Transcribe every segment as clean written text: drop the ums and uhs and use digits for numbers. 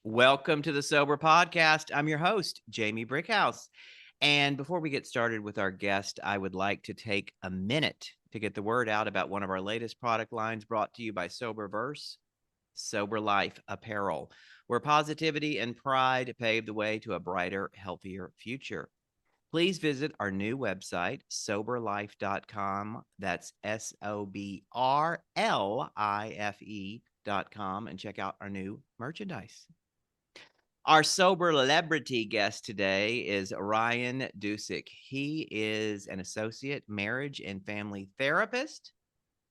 Welcome to the Sober Podcast. I'm your host, Jamie Brickhouse. And before we get started with our guest, I would like to take a minute to get the word out about one of our latest product lines brought to you by Soberverse, Sober Life Apparel, where positivity and pride pave the way to a brighter, healthier future. Please visit our new website, soberlife.com. That's SOBRLIFE.com, and check out our new merchandise. Our sober celebrity guest today is Ryan Dusick. He is an associate marriage and family therapist,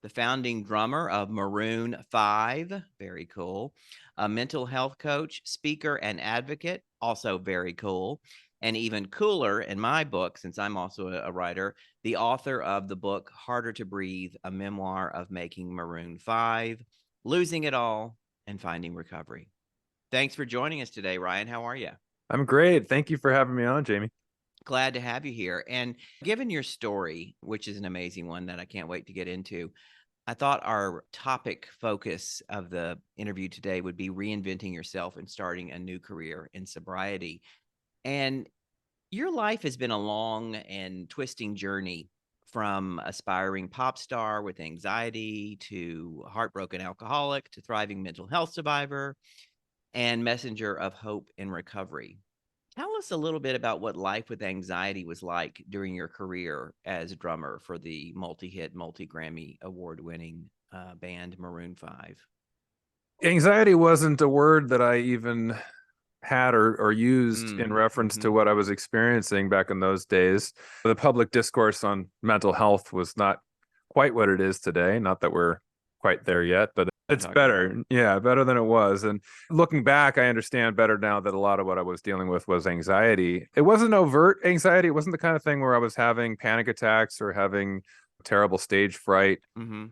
the founding drummer of Maroon 5, very cool, a mental health coach, speaker, and advocate, also very cool, and even cooler in my book, since I'm also a writer, the author of the book Harder to Breathe, a memoir of making Maroon 5, losing it all, and finding recovery. Thanks for joining us today, Ryan. How are you? I'm great. Thank you for having me on, Jamie. Glad to have you here. And given your story, which is an amazing one that I can't wait to get into, I thought our topic focus of the interview today would be reinventing yourself and starting a new career in sobriety. And your life has been a long and twisting journey, from aspiring pop star with anxiety to heartbroken alcoholic to thriving mental health survivor and messenger of hope and recovery. Tell us a little bit about what life with anxiety was like during your career as a drummer for the multi-hit, multi-Grammy award-winning band Maroon 5. Anxiety wasn't a word that I even had or used in reference to what I was experiencing back in those days. The public discourse on mental health was not quite what it is today. Not that we're quite there yet, but it's better. Yeah, better than it was. And looking back, I understand better now that a lot of what I was dealing with was anxiety. It wasn't overt anxiety. It wasn't the kind of thing where I was having panic attacks or having terrible stage fright.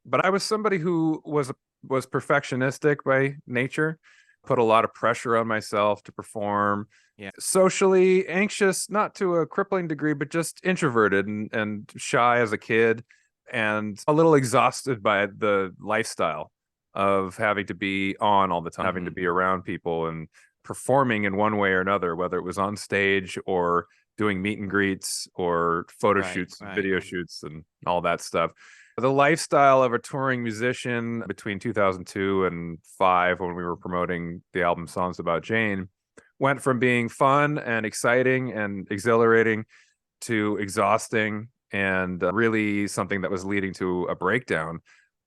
But I was somebody who was perfectionistic by nature, put a lot of pressure on myself to perform. Yeah. Socially anxious, not to a crippling degree, but just introverted and shy as a kid, and a little exhausted by the lifestyle of having to be on all the time, having to be around people and performing in one way or another, whether it was on stage or doing meet and greets or photo shoots, video shoots, and all that stuff. The lifestyle of a touring musician between 2002 and 5, when we were promoting the album Songs About Jane, went from being fun and exciting and exhilarating to exhausting and really something that was leading to a breakdown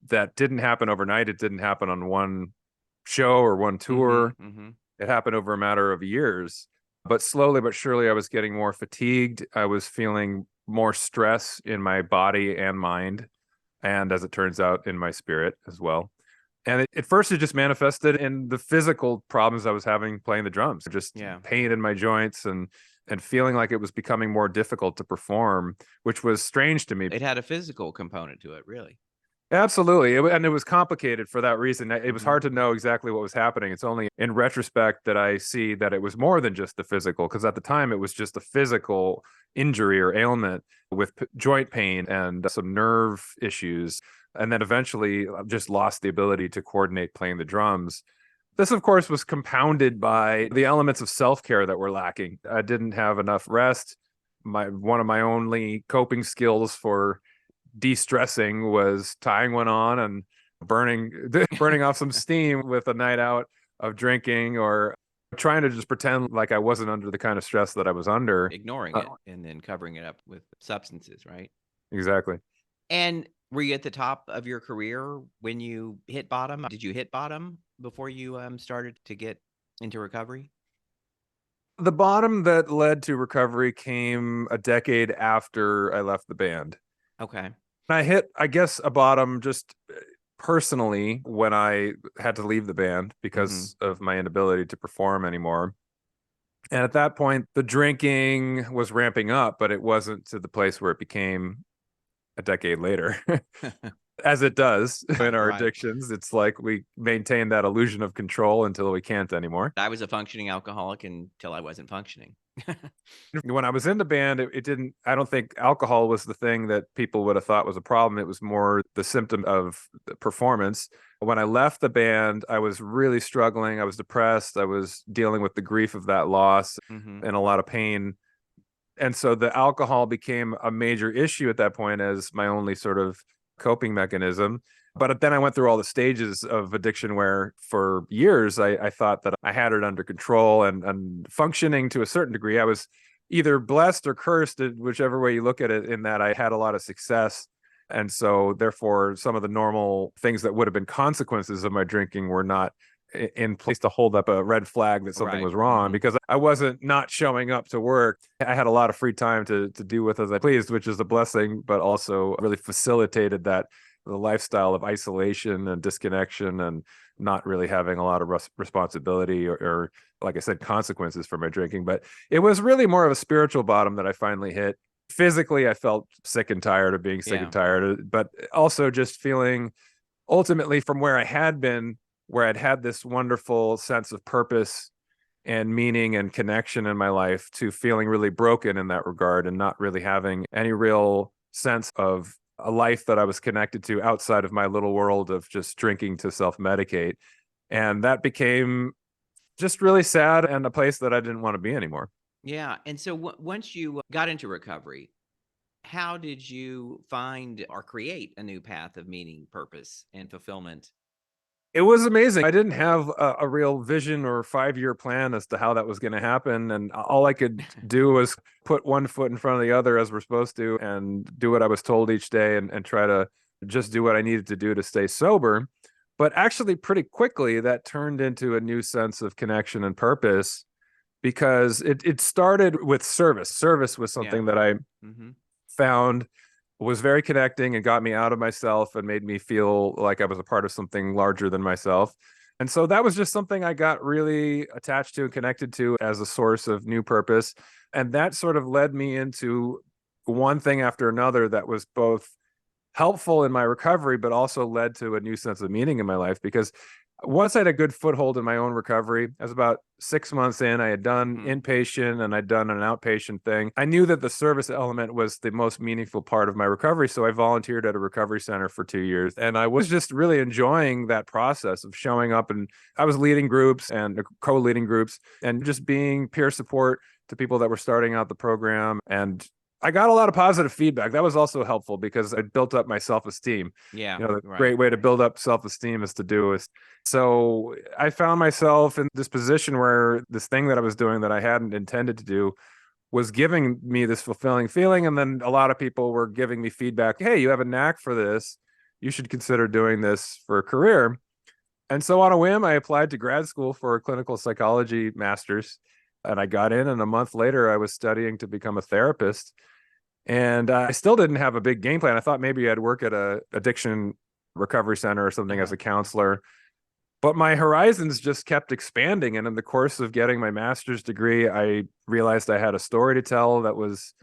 that didn't happen overnight. It didn't happen on one show or one tour. It happened over a matter of years. But slowly but surely, I was getting more fatigued. I was feeling more stress in my body and mind, and as it turns out, in my spirit as well. And at first, it just manifested in the physical problems I was having playing the drums, just pain in my joints and feeling like it was becoming more difficult to perform, which was strange to me. It had a physical component to it, really. Absolutely. And it was complicated for that reason. It was hard to know exactly what was happening. It's only in retrospect that I see that it was more than just the physical, because at the time it was just a physical injury or ailment with joint pain and some nerve issues. And then eventually just lost the ability to coordinate playing the drums. This, of course, was compounded by the elements of self-care that were lacking. I didn't have enough rest. One of my only coping skills for de-stressing was tying one on and burning off some steam with a night out of drinking, or trying to just pretend like I wasn't under the kind of stress that I was under. Ignoring it and then covering it up with substances, right? Exactly. And were you at the top of your career when you hit bottom? Did you hit bottom before you started to get into recovery? The bottom that led to recovery came a decade after I left the band. Okay. I hit, I guess, a bottom just personally when I had to leave the band because of my inability to perform anymore. And at that point, the drinking was ramping up, but it wasn't to the place where it became a decade later. As it does in our addictions. It's like we maintain that illusion of control until we can't anymore. I was a functioning alcoholic until I wasn't functioning. When I was in the band, it didn't, I don't think alcohol was the thing that people would have thought was a problem. It was more the symptom of the performance. When I left the band, I was really struggling. I was depressed. I was dealing with the grief of that loss Hmm. and a lot of pain. And so the alcohol became a major issue at that point as my only sort of coping mechanism. But then I went through all the stages of addiction where for years I thought that I had it under control and functioning to a certain degree. I was either blessed or cursed, whichever way you look at it, in that I had a lot of success. And so, therefore, some of the normal things that would have been consequences of my drinking were not in place to hold up a red flag that something Right. was wrong, Hmm. because I wasn't not showing up to work. I had a lot of free time to do with as I pleased, which is a blessing, but also really facilitated that the lifestyle of isolation and disconnection and not really having a lot of responsibility or, like I said, consequences for my drinking. But it was really more of a spiritual bottom that I finally hit. Physically, I felt sick and tired of being sick Yeah. and tired, but also just feeling ultimately from where I had been, where I'd had this wonderful sense of purpose and meaning and connection in my life, to feeling really broken in that regard and not really having any real sense of a life that I was connected to outside of my little world of just drinking to self-medicate. And that became just really sad and a place that I didn't want to be anymore. Yeah. And so once you got into recovery, how did you find or create a new path of meaning, purpose, and fulfillment? It was amazing. I didn't have a real vision or 5-year plan as to how that was going to happen. And all I could do was put one foot in front of the other as we're supposed to and do what I was told each day and try to just do what I needed to do to stay sober. But actually, pretty quickly, that turned into a new sense of connection and purpose, because it started with service. Service was Yeah. something that I Hmm. found was very connecting and got me out of myself and made me feel like I was a part of something larger than myself. And so that was just something I got really attached to and connected to as a source of new purpose. And that sort of led me into one thing after another that was both helpful in my recovery, but also led to a new sense of meaning in my life. Because once I had a good foothold in my own recovery, I was about 6 months in. I had done Hmm. inpatient and I'd done an outpatient thing. I knew that the service element was the most meaningful part of my recovery. So I volunteered at a recovery center for 2 years. And I was just really enjoying that process of showing up. And I was leading groups and co leading groups and just being peer support to people that were starting out the program. And I got a lot of positive feedback. That was also helpful because I built up my self-esteem. Yeah. The Right. great way to build up self-esteem is to do is. So I found myself in this position where this thing that I was doing that I hadn't intended to do was giving me this fulfilling feeling. And then a lot of people were giving me feedback. Hey, you have a knack for this. You should consider doing this for a career. And so on a whim, I applied to grad school for a clinical psychology master's. And I got in, and a month later, I was studying to become a therapist. And I still didn't have a big game plan. I thought maybe I'd work at a addiction recovery center or something as Uh-huh. a counselor. But my horizons just kept expanding. And in the course of getting my master's degree, I realized I had a story to tell that was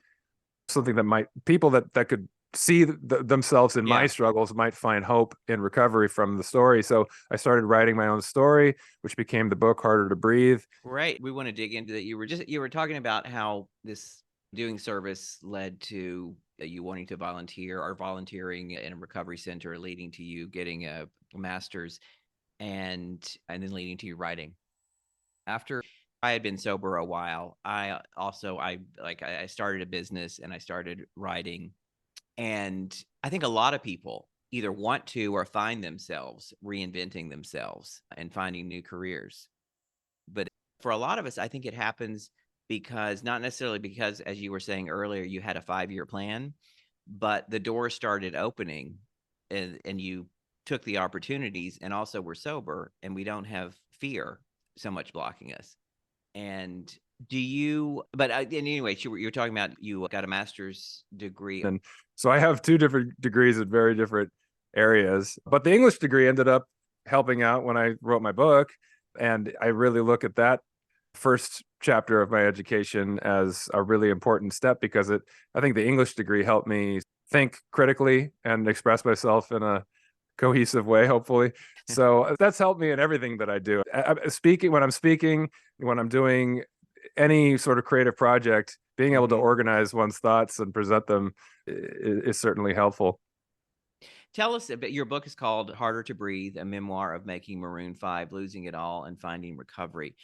something that might people that could see themselves in my Yeah. struggles might find hope in recovery from the story. So I started writing my own story, which became the book Harder to Breathe. Right. We want to dig into that. You were talking about how this doing service led to you wanting to volunteer or volunteering in a recovery center, leading to you getting a master's, and then leading to you writing. After I had been sober a while, I started a business and I started writing. And I think a lot of people either want to or find themselves reinventing themselves and finding new careers. But for a lot of us, I think it happens because not necessarily because, as you were saying earlier, you had a 5-year plan, but the doors started opening, and you took the opportunities and also were sober, and we don't have fear so much blocking us. And and anyway, you were talking about you got a master's degree. And so I have two different degrees in very different areas. But the English degree ended up helping out when I wrote my book. And I really look at that first chapter of my education as a really important step, because I think the English degree helped me think critically and express myself in a cohesive way, hopefully. So that's helped me in everything that I do. Speaking, when I'm doing any sort of creative project, being able to Mhm. organize one's thoughts and present them is certainly helpful. Tell us a bit. Your book is called Harder to Breathe, a memoir of making Maroon 5, losing it all, and finding recovery.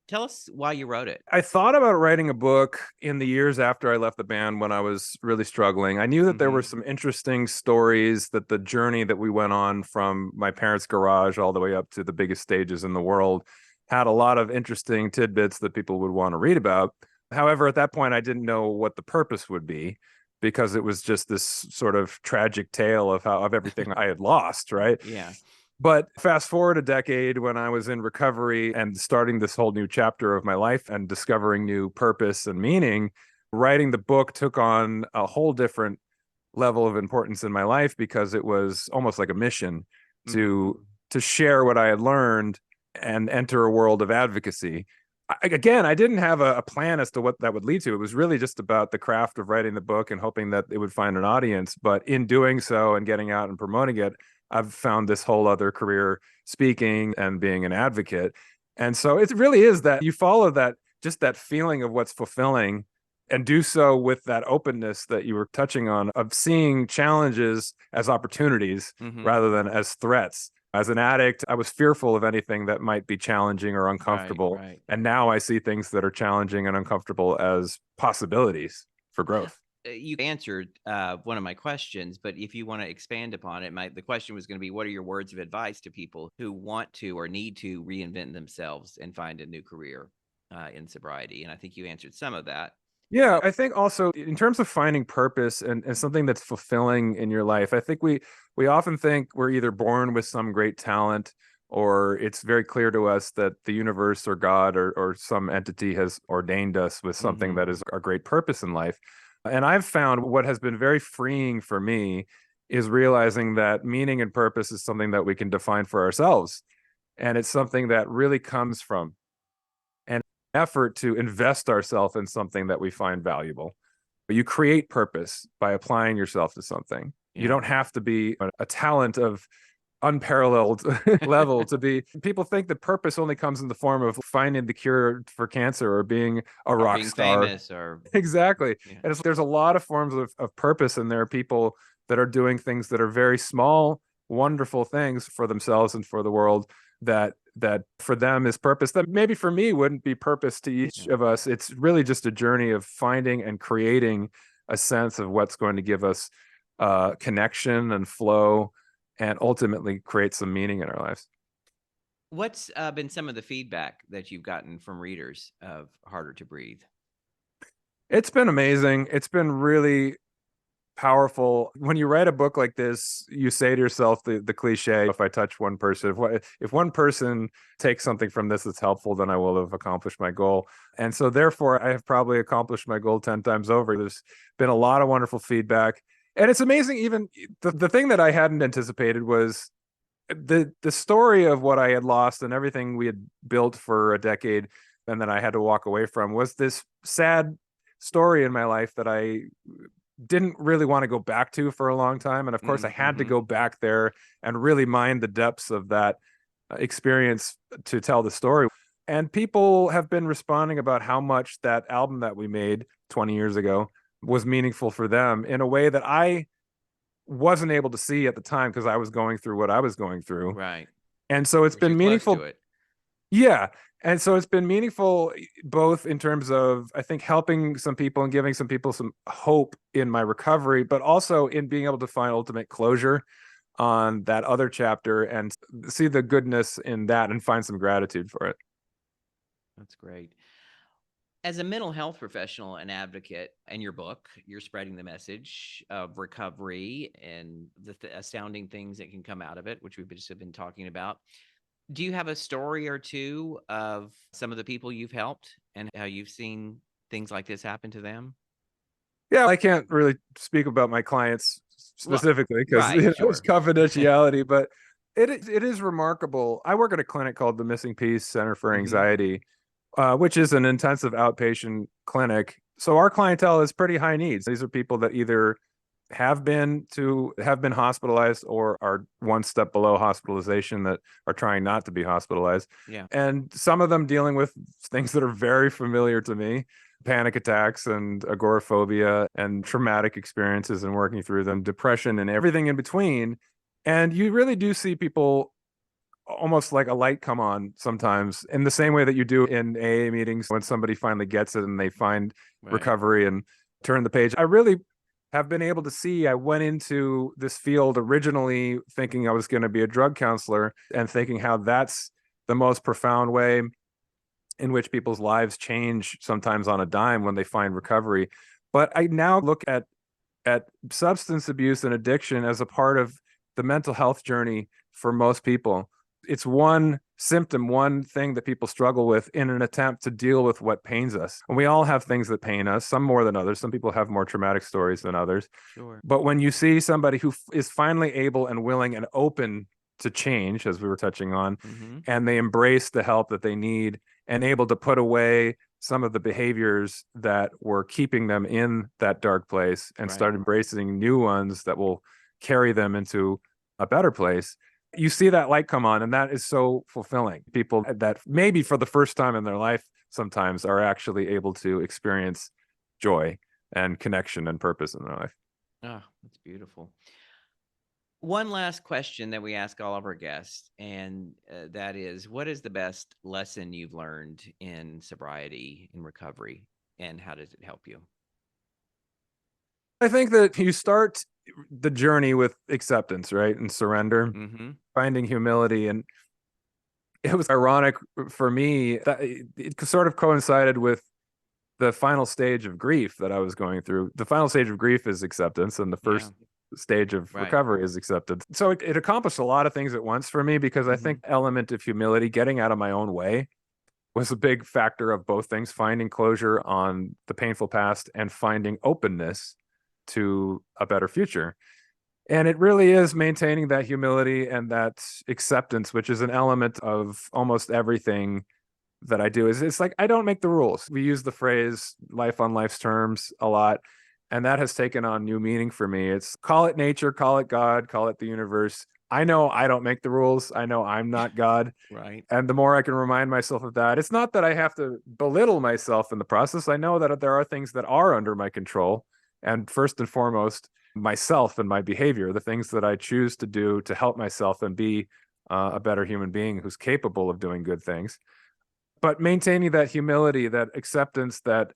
Tell us why you wrote it. I thought about writing a book in the years after I left the band when I was really struggling. I knew that there were Hmm. some interesting stories, that the journey that we went on from my parents' garage all the way up to the biggest stages in the world had a lot of interesting tidbits that people would want to read about. However, at that point, I didn't know what the purpose would be because it was just this sort of tragic tale of everything I had lost, right? Yeah. But fast forward a decade when I was in recovery and starting this whole new chapter of my life and discovering new purpose and meaning, writing the book took on a whole different level of importance in my life because it was almost like a mission Hmm. to share what I had learned and enter a world of advocacy. Again, I didn't have a plan as to what that would lead to. It was really just about the craft of writing the book and hoping that it would find an audience. But in doing so and getting out and promoting it, I've found this whole other career speaking and being an advocate. And so it really is that you follow that, just that feeling of what's fulfilling, and do so with that openness that you were touching on of seeing challenges as opportunities Hmm. rather than as threats. As an addict, I was fearful of anything that might be challenging or Right, uncomfortable. right. And now I see things that are challenging and uncomfortable as possibilities for growth. You answered one of my questions, but if you want to expand upon it, the question was going to be, what are your words of advice to people who want to or need to reinvent themselves and find a new career in sobriety? And I think you answered some of that. Yeah, I think also in terms of finding purpose and something that's fulfilling in your life, I think we often think we're either born with some great talent or it's very clear to us that the universe or God or some entity has ordained us with something Hmm. that is our great purpose in life. And I've found what has been very freeing for me is realizing that meaning and purpose is something that we can define for ourselves. And it's something that really comes from an effort to invest ourselves in something that we find valuable. You create purpose by applying yourself to something. You Yeah. don't have to be a talent of unparalleled level to be. People think that purpose only comes in the form of finding the cure for cancer or being a Or rock being star. famous or, Exactly. yeah. And there's a lot of forms of purpose, and there are people that are doing things that are very small, wonderful things for themselves and for the world that for them is purpose that maybe for me wouldn't be purpose to each Yeah. of us. It's really just a journey of finding and creating a sense of what's going to give us connection and flow and ultimately create some meaning in our lives. What's been some of the feedback that you've gotten from readers of Harder to Breathe? It's been amazing. It's been really powerful. When you write a book like this, you say to yourself the cliche, if I touch one person, if one person takes something from this that's helpful, then I will have accomplished my goal. And so therefore I have probably accomplished my goal 10 times over. There's been a lot of wonderful feedback. And it's amazing, even the thing that I hadn't anticipated was the story of what I had lost and everything we had built for a decade and then I had to walk away from was this sad story in my life that I didn't really want to go back to for a long time. And of course, I had to Mm-hmm. go back there and really mine the depths of that experience to tell the story. And people have been responding about how much that album that we made 20 years ago was meaningful for them in a way that I wasn't able to see at the time because I was going through what I was going through. Right. And so it's We're too been close to meaningful. it. Yeah. And so it's been meaningful both in terms of, I think, helping some people and giving some people some hope in my recovery, but also in being able to find ultimate closure on that other chapter and see the goodness in that and find some gratitude for it. That's great. As a mental health professional and advocate, in your book, you're spreading the message of recovery and the astounding things that can come out of it, which we've just been talking about. Do you have a story or two of some of the people you've helped and how you've seen things like this happen to them? Yeah, I can't really speak about my clients Well, specifically because right, it's sure. confidentiality, but it is remarkable. I work at a clinic called the Missing Piece Center for Hmm. Anxiety, which is an intensive outpatient clinic. So our clientele is pretty high needs. These are people that either have been hospitalized or are one step below hospitalization that are trying not to be hospitalized. Yeah. And some of them dealing with things that are very familiar to me. panic attacks and agoraphobia and traumatic experiences and working through them, depression and everything in between. And you really do see people almost like a light come on sometimes in the same way that you do in AA meetings when somebody finally gets it and they find Right. recovery and turn the page. I really have been able to see. I went into this field originally thinking I was going to be a drug counselor and thinking how that's the most profound way in which people's lives change sometimes on a dime when they find recovery. But I now look at substance abuse and addiction as a part of the mental health journey for most people. It's one symptom, one thing that people struggle with in an attempt to deal with what pains us. And we all have things that pain us, some more than others. Some people have more traumatic stories than others. Sure. But when you see somebody who is finally able and willing and open to change, as we were touching on, Mm-hmm. and they embrace the help that they need and able to put away some of the behaviors that were keeping them in that dark place and Right. start embracing new ones that will carry them into a better place, you see that light come on, and that is so fulfilling. People that maybe for the first time in their life sometimes are actually able to experience joy and connection and purpose in their life. Oh, that's beautiful. One last question that we ask all of our guests, and that is, what is the best lesson you've learned in sobriety, in recovery, and how does it help you? I think that you start the journey with acceptance, right? And surrender, Mm-hmm. finding humility. And it was ironic for me that it sort of coincided with the final stage of grief that I was going through. The final stage of grief is acceptance, and the Yeah. first stage of Right. recovery is acceptance. So it accomplished a lot of things at once for me because I Mm-hmm. think the element of humility, getting out of my own way, was a big factor of both things, finding closure on the painful past and finding openness to a better future. And it really is maintaining that humility and that acceptance, which is an element of almost everything that I do. Is it's like I don't make the rules. We use the phrase life on life's terms a lot, and that has taken on new meaning for me. It's call it nature, call it God, call it the universe. I know I don't make the rules. I know I'm not God. Right. And the more I can remind myself of that, it's not that I have to belittle myself in the process. I know that there are things that are under my control. And first and foremost, myself and my behavior, the things that I choose to do to help myself and be a better human being who's capable of doing good things. But maintaining that humility, that acceptance, that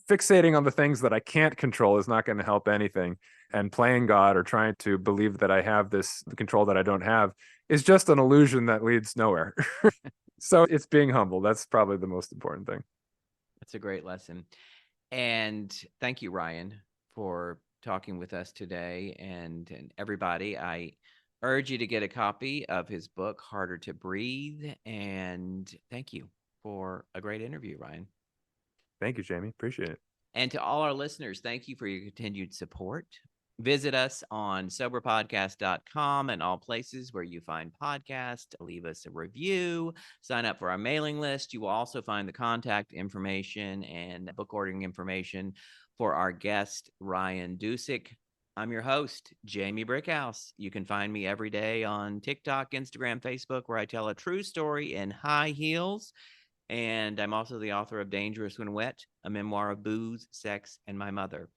fixating on the things that I can't control is not going to help anything. And playing God or trying to believe that I have this control that I don't have is just an illusion that leads nowhere. So it's being humble. That's probably the most important thing. That's a great lesson. And thank you, Ryan, for talking with us today. And everybody, I urge you to get a copy of his book, Harder to Breathe. And thank you for a great interview, Ryan. Thank you, Jamie. Appreciate it. And to all our listeners, thank you for your continued support. Visit us on soberpodcast.com and all places where you find podcasts. Leave us a review, sign up for our mailing list. You will also find the contact information and book ordering information for our guest, Ryan Dusick. I'm your host, Jamie Brickhouse. You can find me every day on TikTok, Instagram, Facebook, where I tell a true story in high heels. And I'm also the author of Dangerous When Wet, a memoir of booze, sex, and my mother.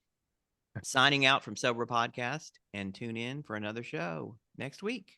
Signing out from Sober Podcast, and tune in for another show next week.